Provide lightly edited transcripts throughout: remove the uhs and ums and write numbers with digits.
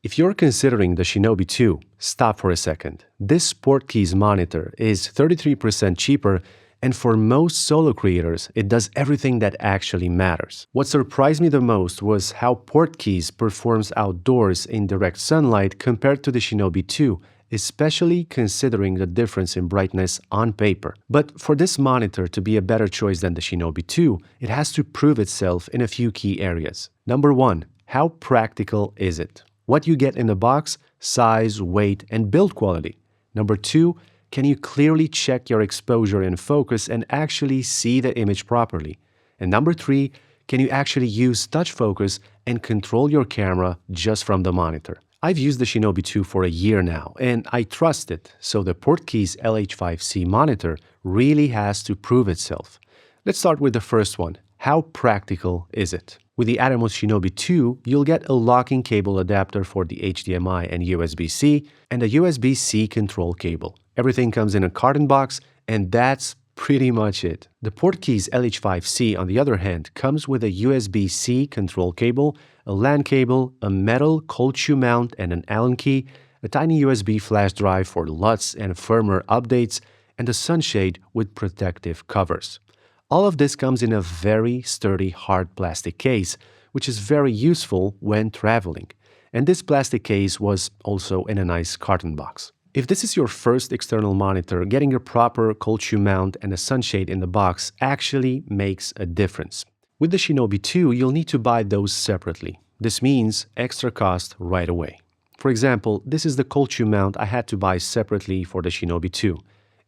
If you're considering the Shinobi II, stop for a second. This Portkeys monitor is 33% cheaper, and for most solo creators, it does everything that actually matters. What surprised me the most was how Portkeys performs outdoors in direct sunlight compared to the Shinobi II, especially considering the difference in brightness on paper. But for this monitor to be a better choice than the Shinobi II, it has to prove itself in a few key areas. Number 1, how practical is it? What you get in the box, size, weight, and build quality. Number 2, can you clearly check your exposure and focus and actually see the image properly? And number 3, can you actually use touch focus and control your camera just from the monitor? I've used the Shinobi II for a year now, and I trust it, so the Portkeys LH5C monitor really has to prove itself. Let's start with the first one. How practical is it? With the Atomos Shinobi II, you'll get a locking cable adapter for the HDMI and USB-C, and a USB-C control cable. Everything comes in a carton box, and that's pretty much it. The Portkeys LH5C, on the other hand, comes with a USB-C control cable, a LAN cable, a metal cold shoe mount and an Allen key, a tiny USB flash drive for LUTs and firmware updates, and a sunshade with protective covers. All of this comes in a very sturdy hard plastic case, which is very useful when traveling. And this plastic case was also in a nice carton box. If this is your first external monitor, getting a proper cold shoe mount and a sunshade in the box actually makes a difference. With the Shinobi II, you'll need to buy those separately. This means extra cost right away. For example, this is the cold shoe mount I had to buy separately for the Shinobi II.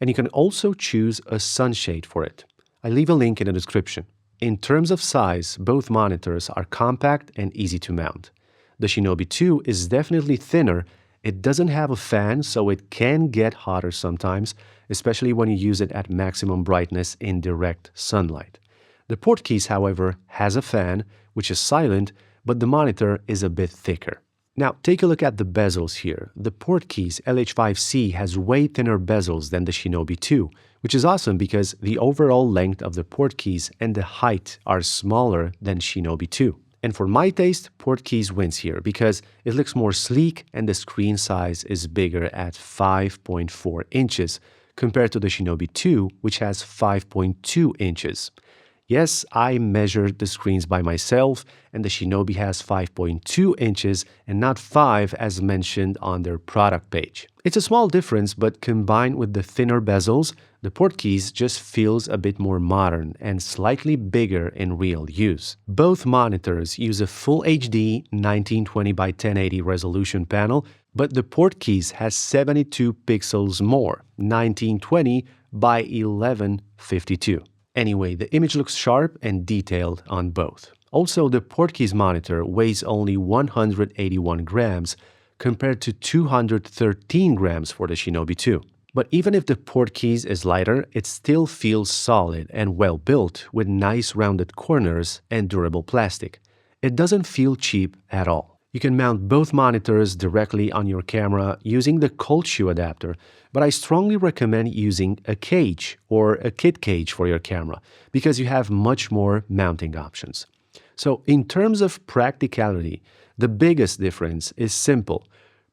And you can also choose a sunshade for it. I leave a link in the description. In terms of size, both monitors are compact and easy to mount. The Shinobi II is definitely thinner. It doesn't have a fan, so it can get hotter sometimes, especially when you use it at maximum brightness in direct sunlight. The Portkeys, however, has a fan, which is silent, but the monitor is a bit thicker. Now, take a look at the bezels here. The Portkeys LH5C has way thinner bezels than the Shinobi II, which is awesome because the overall length of the Portkeys and the height are smaller than Shinobi II. And for my taste, Portkeys wins here because it looks more sleek and the screen size is bigger at 5.4 inches compared to the Shinobi II, which has 5.2 inches. Yes, I measured the screens by myself, and the Shinobi has 5.2 inches and not 5 as mentioned on their product page. It's a small difference, but combined with the thinner bezels, the Portkeys just feels a bit more modern and slightly bigger in real use. Both monitors use a Full HD 1920 by 1080 resolution panel, but the Portkeys has 72 pixels more, 1920 by 1152. Anyway, the image looks sharp and detailed on both. Also, the Portkeys monitor weighs only 181 grams compared to 213 grams for the Shinobi II. But even if the Portkeys is lighter, it still feels solid and well built with nice rounded corners and durable plastic. It doesn't feel cheap at all. You can mount both monitors directly on your camera using the cold shoe adapter, but I strongly recommend using a cage or a kit cage for your camera because you have much more mounting options. So in terms of practicality, the biggest difference is simple.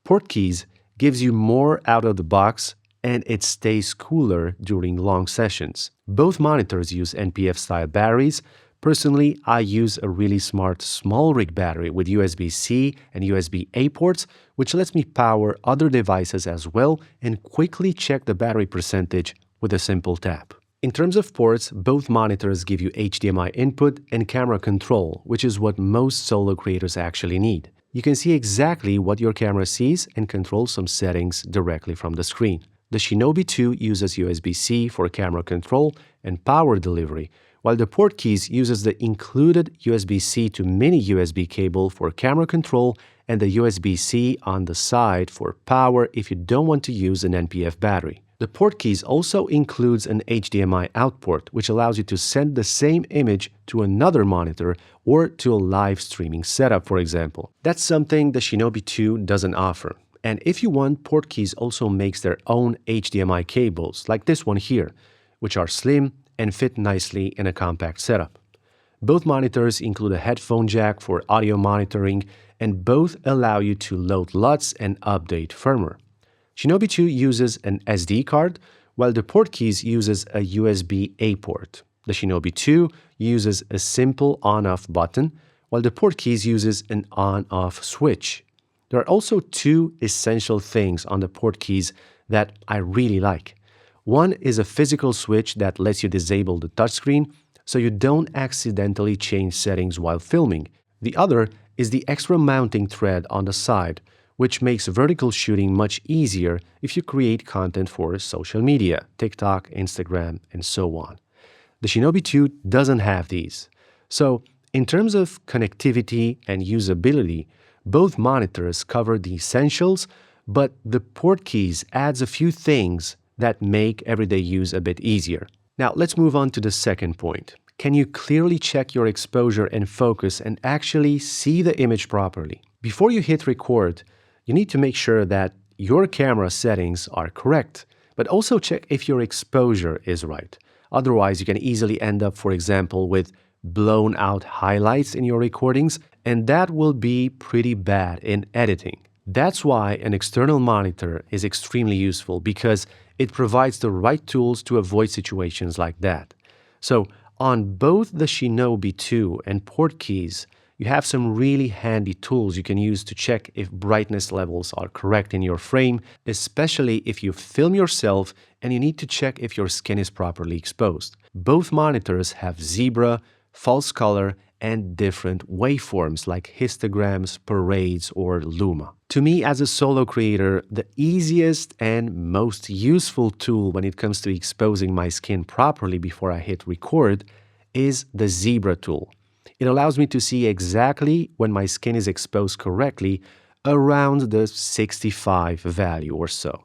Portkeys gives you more out of the box and it stays cooler during long sessions. Both monitors use NPF-style batteries. Personally, I use a really smart small rig battery with USB-C and USB-A ports, which lets me power other devices as well and quickly check the battery percentage with a simple tap. In terms of ports, both monitors give you HDMI input and camera control, which is what most solo creators actually need. You can see exactly what your camera sees and control some settings directly from the screen. The Shinobi II uses USB-C for camera control and power delivery, while the Portkeys uses the included USB-C to mini USB cable for camera control and the USB-C on the side for power if you don't want to use an NPF battery. The Portkeys also includes an HDMI out port, which allows you to send the same image to another monitor or to a live streaming setup, for example. That's something the Shinobi II doesn't offer. And if you want, Portkeys also makes their own HDMI cables, like this one here, which are slim and fit nicely in a compact setup. Both monitors include a headphone jack for audio monitoring and both allow you to load LUTs and update firmware. Shinobi 2 uses an SD card, while the Portkeys uses a USB-A port. The Shinobi 2 uses a simple on-off button, while the Portkeys uses an on-off switch. There are also two essential things on the Portkeys that I really like. One is a physical switch that lets you disable the touchscreen so you don't accidentally change settings while filming. The other is the extra mounting thread on the side, which makes vertical shooting much easier if you create content for social media, TikTok, Instagram, and so on. The Shinobi 2 doesn't have these. So, in terms of connectivity and usability, both monitors cover the essentials, but the Portkeys adds a few things that make everyday use a bit easier. Now, let's move on to the second point. Can you clearly check your exposure and focus and actually see the image properly? Before you hit record, you need to make sure that your camera settings are correct, but also check if your exposure is right. Otherwise, you can easily end up, for example, with blown out highlights in your recordings, and that will be pretty bad in editing. That's why an external monitor is extremely useful, because it provides the right tools to avoid situations like that. So, on both the Shinobi 2 and Portkeys, you have some really handy tools you can use to check if brightness levels are correct in your frame, especially if you film yourself and you need to check if your skin is properly exposed. Both monitors have zebra, false color, and different waveforms like histograms, parades, or luma. To me, as a solo creator, the easiest and most useful tool when it comes to exposing my skin properly before I hit record is the zebra tool. It allows me to see exactly when my skin is exposed correctly around the 65 value or so.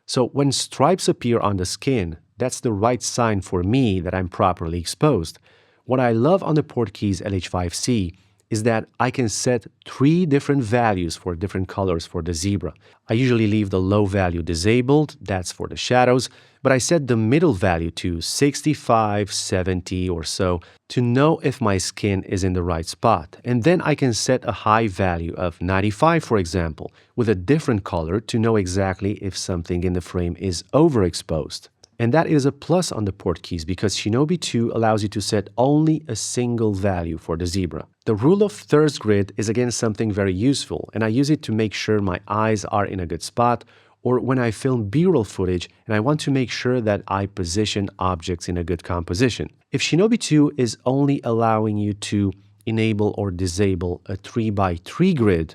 So when stripes appear on the skin, that's the right sign for me that I'm properly exposed. What I love on the Portkeys LH5C is that I can set 3 different values for different colors for the zebra. I usually leave the low value disabled, that's for the shadows, but I set the middle value to 65, 70 or so to know if my skin is in the right spot. And then I can set a high value of 95, for example, with a different color to know exactly if something in the frame is overexposed. And that is a plus on the Portkeys because Shinobi 2 allows you to set only a single value for the zebra. The rule of thirds grid is again something very useful, and I use it to make sure my eyes are in a good spot, or when I film B-roll footage and I want to make sure that I position objects in a good composition. If Shinobi 2 is only allowing you to enable or disable a 3x3 grid,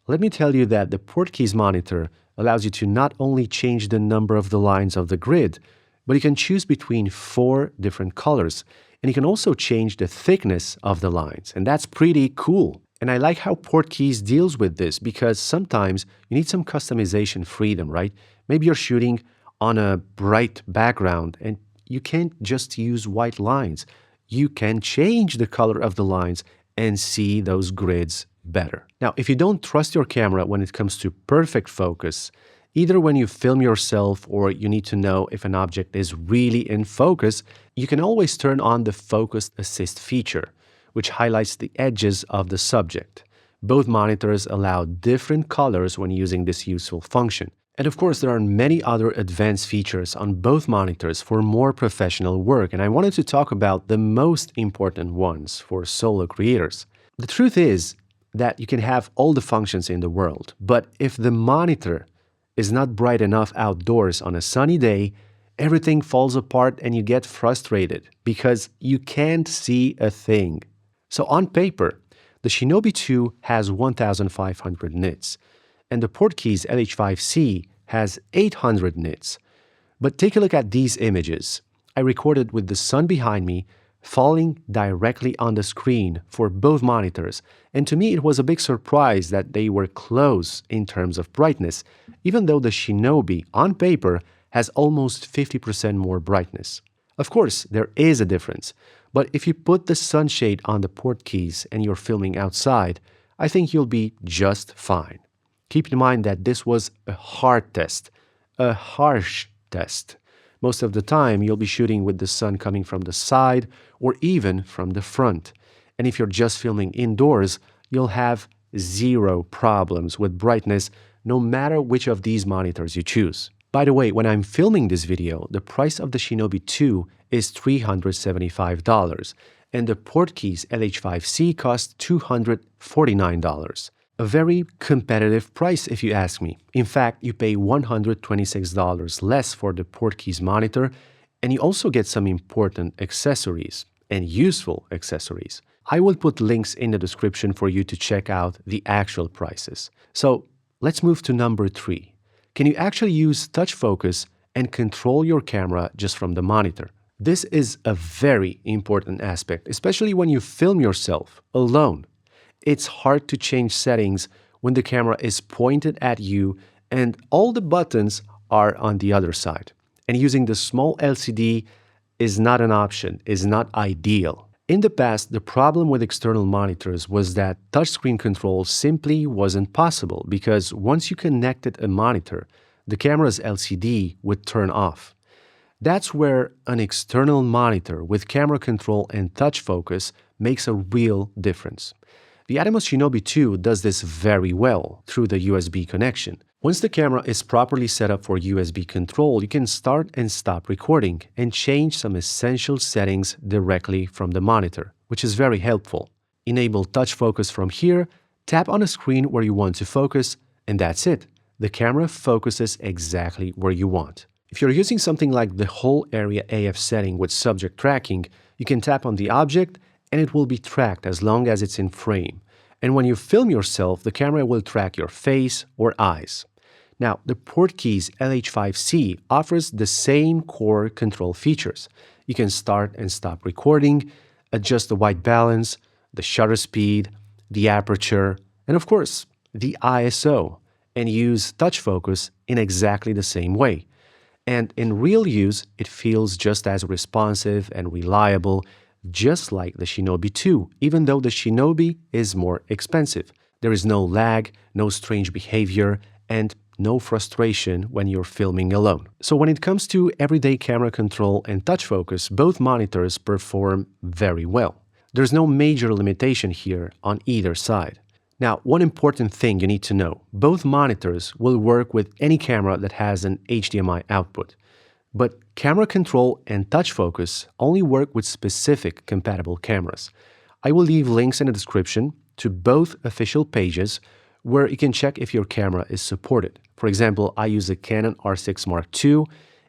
let me tell you that the Portkeys monitor allows you to not only change the number of the lines of the grid, but you can choose between 4 different colors, and you can also change the thickness of the lines, and that's pretty cool. And I like how Portkeys deals with this because sometimes you need some customization freedom, right? Maybe you're shooting on a bright background and you can't just use white lines. You can change the color of the lines and see those grids better. Now, if you don't trust your camera when it comes to perfect focus, either when you film yourself or you need to know if an object is really in focus, you can always turn on the Focus Assist feature, which highlights the edges of the subject. Both monitors allow different colors when using this useful function. And of course, there are many other advanced features on both monitors for more professional work, and I wanted to talk about the most important ones for solo creators. The truth is that you can have all the functions in the world, but if the monitor is not bright enough outdoors on a sunny day, everything falls apart and you get frustrated because you can't see a thing. So on paper, the Shinobi 2 has 1500 nits, and the Portkeys LH5C has 800 nits. But take a look at these images. I recorded with the sun behind me, falling directly on the screen for both monitors, and to me it was a big surprise that they were close in terms of brightness, even though the Shinobi, on paper, has almost 50% more brightness. Of course, there is a difference, but if you put the sunshade on the Portkeys and you're filming outside, I think you'll be just fine. Keep in mind that this was a hard test, a harsh test. Most of the time, you'll be shooting with the sun coming from the side or even from the front. And if you're just filming indoors, you'll have zero problems with brightness no matter which of these monitors you choose. By the way, when I'm filming this video, the price of the Shinobi II is $375 and the Portkeys LH5C costs $249. A very competitive price if you ask me. In fact, you pay $126 less for the Portkeys monitor, and you also get some important accessories and useful accessories. I will put links in the description for you to check out the actual prices. So let's move to number 3. Can you actually use touch focus and control your camera just from the monitor? This is a very important aspect, especially when you film yourself alone. It's hard to change settings when the camera is pointed at you and all the buttons are on the other side. And using the small LCD is not an option, is not ideal. In the past, the problem with external monitors was that touchscreen control simply wasn't possible because once you connected a monitor, the camera's LCD would turn off. That's where an external monitor with camera control and touch focus makes a real difference. The Atomos Shinobi II does this very well through the USB connection. Once the camera is properly set up for USB control, you can start and stop recording and change some essential settings directly from the monitor, which is very helpful. Enable touch focus from here, tap on a screen where you want to focus, and that's it. The camera focuses exactly where you want. If you're using something like the whole area AF setting with subject tracking, you can tap on the object and it will be tracked as long as it's in frame. And when you film yourself, the camera will track your face or eyes. Now, the Portkeys LH5C offers the same core control features. You can start and stop recording, adjust the white balance, the shutter speed, the aperture, and of course, the ISO, and use touch focus in exactly the same way. And in real use, it feels just as responsive and reliable, just like the Shinobi II, even though the Shinobi is more expensive. There is no lag, no strange behavior, and no frustration when you're filming alone. So when it comes to everyday camera control and touch focus, both monitors perform very well. There's no major limitation here on either side. Now, one important thing you need to know, both monitors will work with any camera that has an HDMI output. But camera control and touch focus only work with specific compatible cameras. I will leave links in the description to both official pages where you can check if your camera is supported. For example, I use a Canon R6 Mark II,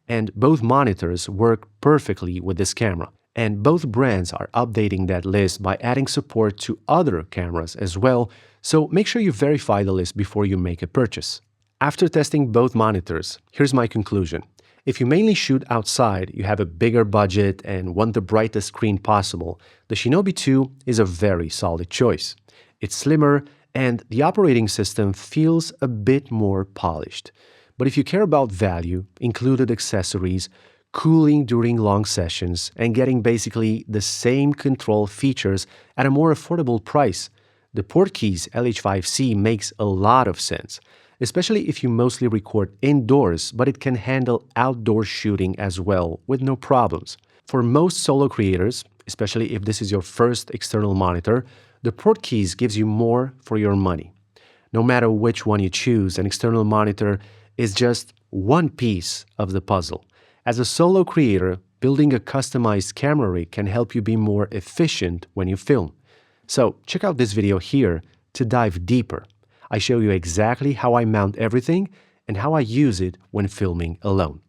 and both monitors work perfectly with this camera. And both brands are updating that list by adding support to other cameras as well, so make sure you verify the list before you make a purchase. After testing both monitors, here's my conclusion. If you mainly shoot outside, you have a bigger budget and want the brightest screen possible, the Shinobi II is a very solid choice. It's slimmer, and the operating system feels a bit more polished. But if you care about value, included accessories, cooling during long sessions, and getting basically the same control features at a more affordable price, the Portkeys LH5C makes a lot of sense, especially if you mostly record indoors, but it can handle outdoor shooting as well with no problems. For most solo creators, especially if this is your first external monitor, the Portkeys gives you more for your money. No matter which one you choose, an external monitor is just one piece of the puzzle. As a solo creator, building a customized camera rig can help you be more efficient when you film. So check out this video here to dive deeper. I show you exactly how I mount everything and how I use it when filming alone.